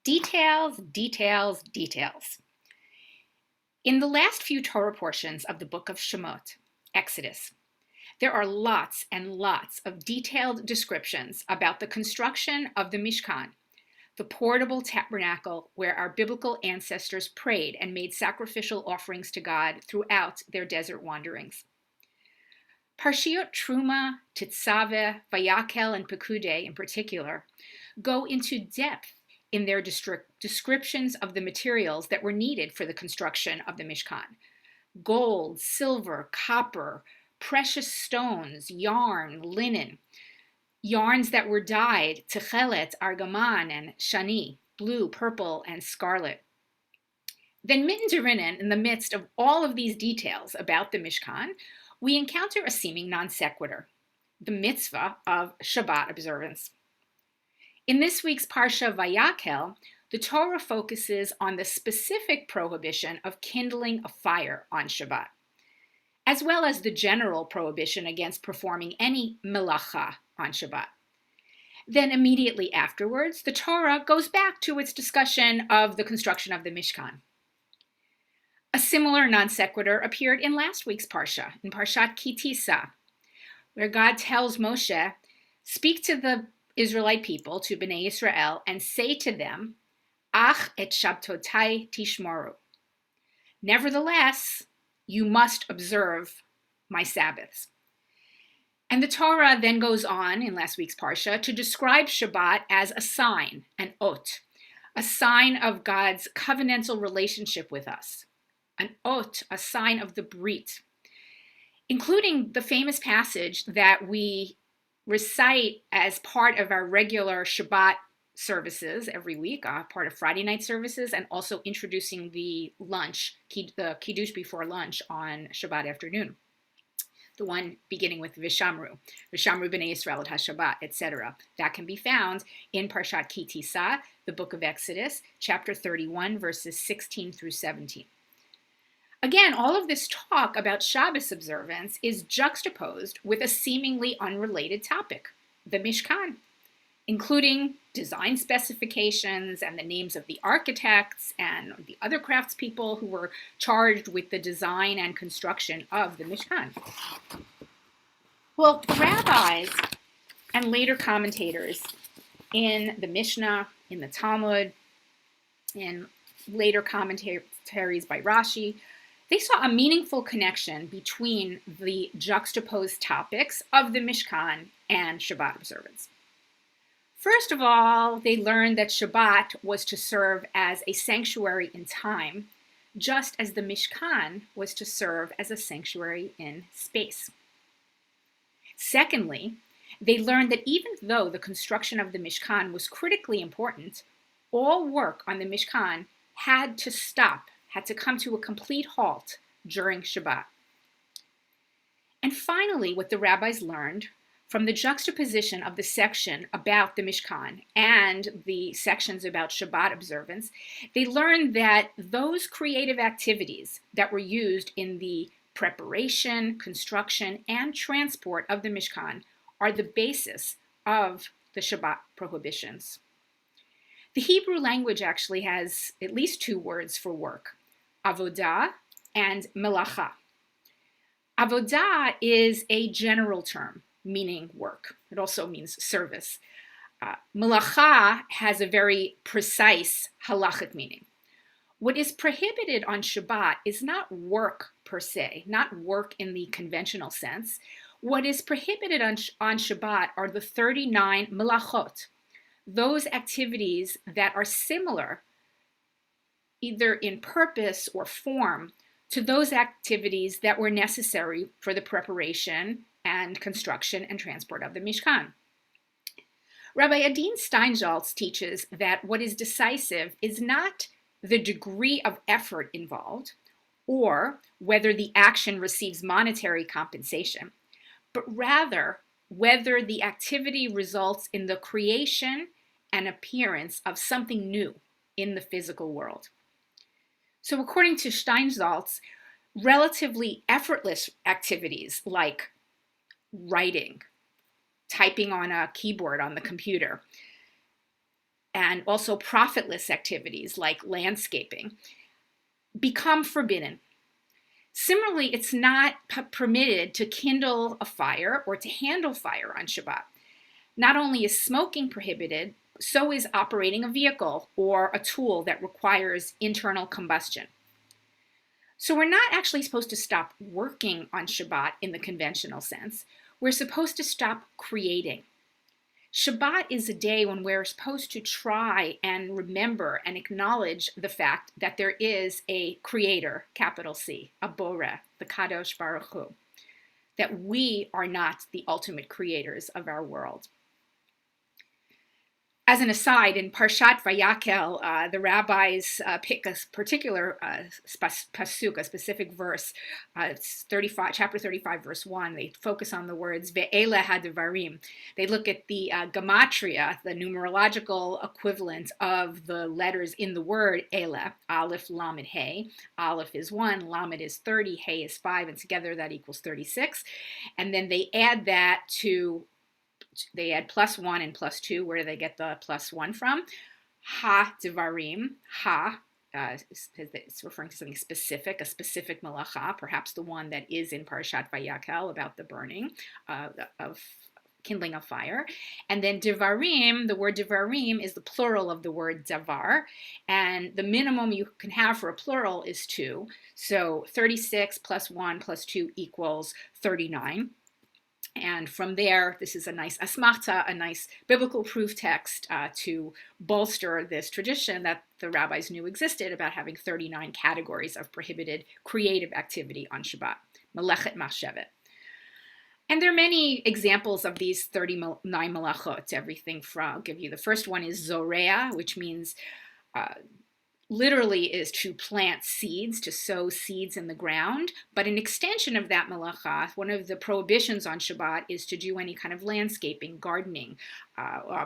Details, details, details. In the last few Torah portions of the book of Shemot, Exodus, there are lots and lots of detailed descriptions about the construction of the Mishkan, the portable tabernacle where our biblical ancestors prayed and made sacrificial offerings to God throughout their desert wanderings. Parshiot Truma, Tetzaveh, VaYakhel, and Pekudei in particular go into depth in their descriptions of the materials that were needed for the construction of the Mishkan. Gold, silver, copper, precious stones, yarn, linen, yarns that were dyed, techelet, argaman, and shani, blue, purple, and scarlet. Then mitten derinnen, in the midst of all of these details about the Mishkan, we encounter a seeming non sequitur, the mitzvah of Shabbat observance. In this week's Parsha VaYakhel, the Torah focuses on the specific prohibition of kindling a fire on Shabbat, as well as the general prohibition against performing any melacha on Shabbat. Then immediately afterwards, the Torah goes back to its discussion of the construction of the Mishkan. A similar non sequitur appeared in last week's Parsha, in Parashat Ki Tisa, where God tells Moshe, speak to the Israelite people, to Bnei Israel, and say to them, Ach et Shabtotai tishmoru. Nevertheless, you must observe my Sabbaths. And the Torah then goes on in last week's Parsha to describe Shabbat as a sign, an ot, a sign of God's covenantal relationship with us, an ot, a sign of the brit, including the famous passage that we recite as part of our regular Shabbat services every week, part of Friday night services, and also introducing the lunch, the kiddush before lunch on Shabbat afternoon. The one beginning with Vishamru B'nai Yisrael et HaShabbat, etc. That can be found in Parashat Ki Tisa, the book of Exodus, chapter 31, verses 16 through 17. Again, all of this talk about Shabbos observance is juxtaposed with a seemingly unrelated topic, the Mishkan, including design specifications and the names of the architects and the other craftspeople who were charged with the design and construction of the Mishkan. Well, rabbis and later commentators in the Mishnah, in the Talmud, in later commentaries by Rashi, they saw a meaningful connection between the juxtaposed topics of the Mishkan and Shabbat observance. First of all, they learned that Shabbat was to serve as a sanctuary in time, just as the Mishkan was to serve as a sanctuary in space. Secondly, they learned that even though the construction of the Mishkan was critically important, all work on the Mishkan had to stop, had to come to a complete halt during Shabbat. And finally, what the rabbis learned from the juxtaposition of the section about the Mishkan and the sections about Shabbat observance, they learned that those creative activities that were used in the preparation, construction, and transport of the Mishkan are the basis of the Shabbat prohibitions. The Hebrew language actually has at least two words for work, avodah and melacha. Avodah is a general term meaning work. It also means service. Melacha has a very precise halachic meaning. What is prohibited on Shabbat is not work per se, not work in the conventional sense. What is prohibited on Shabbat are the 39 melachot, those activities that are similar, either in purpose or form, to those activities that were necessary for the preparation and construction and transport of the Mishkan. Rabbi Adin Steinsaltz teaches that what is decisive is not the degree of effort involved or whether the action receives monetary compensation, but rather whether the activity results in the creation and appearance of something new in the physical world. So according to Steinsaltz, relatively effortless activities like writing, typing on a keyboard on the computer, and also profitless activities like landscaping become forbidden. Similarly, it's not permitted to kindle a fire or to handle fire on Shabbat. Not only is smoking prohibited, so is operating a vehicle or a tool that requires internal combustion. So we're not actually supposed to stop working on Shabbat in the conventional sense. We're supposed to stop creating. Shabbat is a day when we're supposed to try and remember and acknowledge the fact that there is a creator, capital C, a Boreh, the Kadosh Baruch Hu, that we are not the ultimate creators of our world. As an aside, in Parashat VaYakhel, the rabbis pick a particular pasuk, a specific verse. It's chapter 35, verse 1. They focus on the words ve'ele hadvarim. They look at the gematria, the numerological equivalent of the letters in the word ele, aleph, lamed, hey. Aleph is 1, lamed is 30, hey is 5, and together that equals 36. And then they add that to they add plus 1 and plus 2. Where do they get the plus 1 from? Ha Dvarim. Ha it's referring to something specific, a specific malacha, perhaps the one that is in Parashat VaYakhel about the burning of kindling a fire. And then Dvarim, the word Dvarim is the plural of the word Dvar. And the minimum you can have for a plural is 2. So 36 plus 1 plus 2 equals 39. And from there, this is a nice asmachta, a nice biblical proof text to bolster this tradition that the rabbis knew existed about having 39 categories of prohibited creative activity on Shabbat, Melachot machshevet. And there are many examples of these 39 Melachot, everything from, I'll give you the first one is zorea, which means literally is to plant seeds, to sow seeds in the ground. But an extension of that malacha, one of the prohibitions on Shabbat is to do any kind of landscaping, gardening,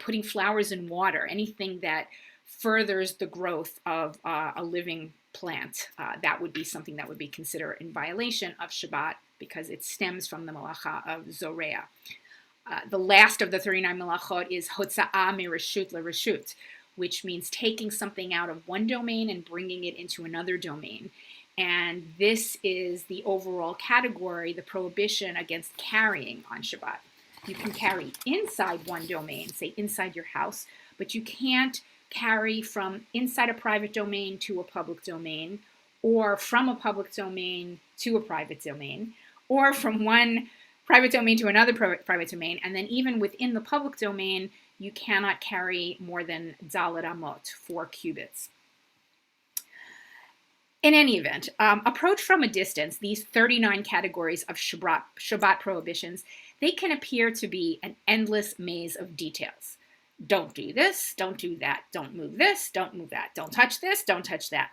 putting flowers in water, anything that furthers the growth of a living plant. That would be something that would be considered in violation of Shabbat because it stems from the malacha of zorea. The last of the 39 malachot is hotza'ah mireshut lereshut, which means taking something out of one domain and bringing it into another domain. And this is the overall category, the prohibition against carrying on Shabbat. You can carry inside one domain, say inside your house, but you can't carry from inside a private domain to a public domain, or from a public domain to a private domain, or from one private domain to another private domain, and then even within the public domain, you cannot carry more than dalet amot, 4 cubits. In any event, approached from a distance, these 39 categories of Shabbat prohibitions, they can appear to be an endless maze of details. Don't do this, don't do that, don't move this, don't move that, don't touch this, don't touch that.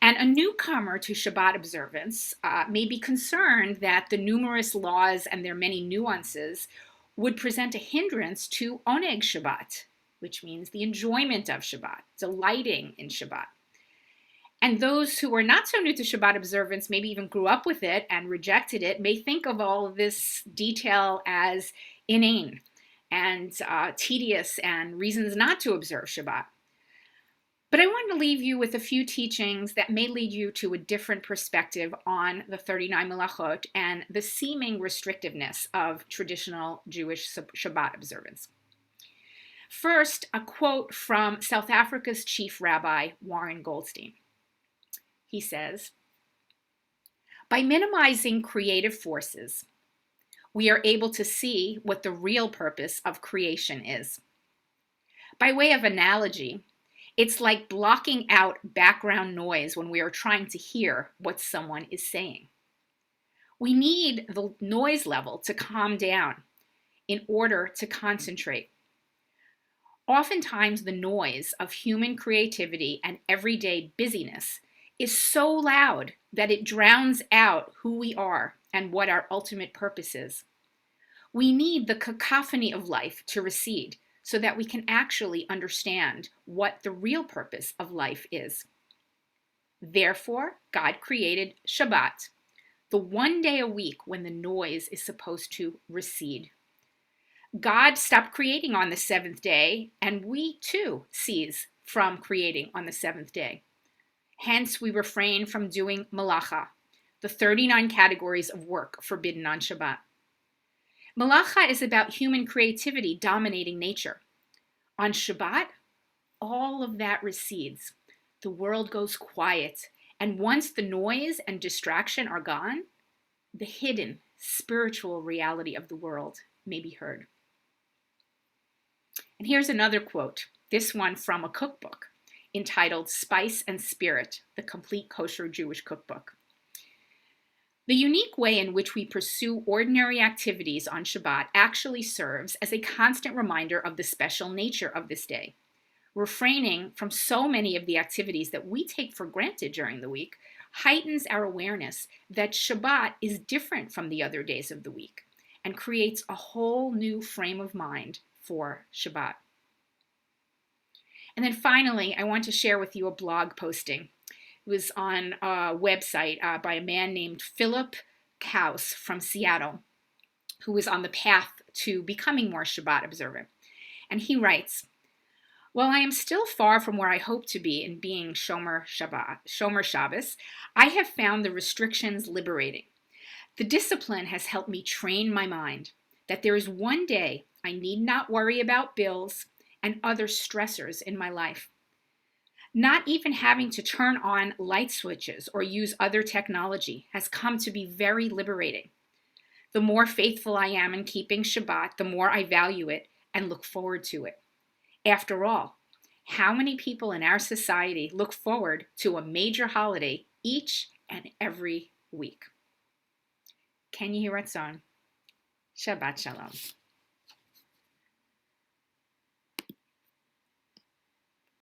And a newcomer to Shabbat observance may be concerned that the numerous laws and their many nuances would present a hindrance to oneg Shabbat, which means the enjoyment of Shabbat, delighting in Shabbat. And those who are not so new to Shabbat observance, maybe even grew up with it and rejected it, may think of all of this detail as inane and tedious and reasons not to observe Shabbat. But I want to leave you with a few teachings that may lead you to a different perspective on the 39 Melachot and the seeming restrictiveness of traditional Jewish Shabbat observance. First, a quote from South Africa's chief rabbi, Warren Goldstein. He says, "By minimizing creative forces, we are able to see what the real purpose of creation is. By way of analogy, it's like blocking out background noise when we are trying to hear what someone is saying. We need the noise level to calm down in order to concentrate. Oftentimes, the noise of human creativity and everyday busyness is so loud that it drowns out who we are and what our ultimate purpose is. We need the cacophony of life to recede so that we can actually understand what the real purpose of life is. Therefore, God created Shabbat, the one day a week when the noise is supposed to recede. God stopped creating on the seventh day, and we too cease from creating on the seventh day. Hence, we refrain from doing malacha, the 39 categories of work forbidden on Shabbat. Malacha is about human creativity dominating nature. On Shabbat, all of that recedes. The world goes quiet, and once the noise and distraction are gone, the hidden spiritual reality of the world may be heard. And here's another quote, this one from a cookbook entitled Spice and Spirit, the Complete Kosher Jewish Cookbook. The unique way in which we pursue ordinary activities on Shabbat actually serves as a constant reminder of the special nature of this day. Refraining from so many of the activities that we take for granted during the week heightens our awareness that Shabbat is different from the other days of the week and creates a whole new frame of mind for Shabbat. And then finally, I want to share with you a blog posting. It was on a website by a man named Philip Kaus from Seattle, who is on the path to becoming more Shabbat observant. And he writes, "While I am still far from where I hope to be in being Shomer Shabbos, I have found the restrictions liberating. The discipline has helped me train my mind that there is one day I need not worry about bills and other stressors in my life. Not even having to turn on light switches or use other technology has come to be very liberating. The more faithful I am in keeping Shabbat, the more I value it and look forward to it. After all, how many people in our society look forward to a major holiday each and every week?" Ken Yehi Ratzon. Shabbat Shalom.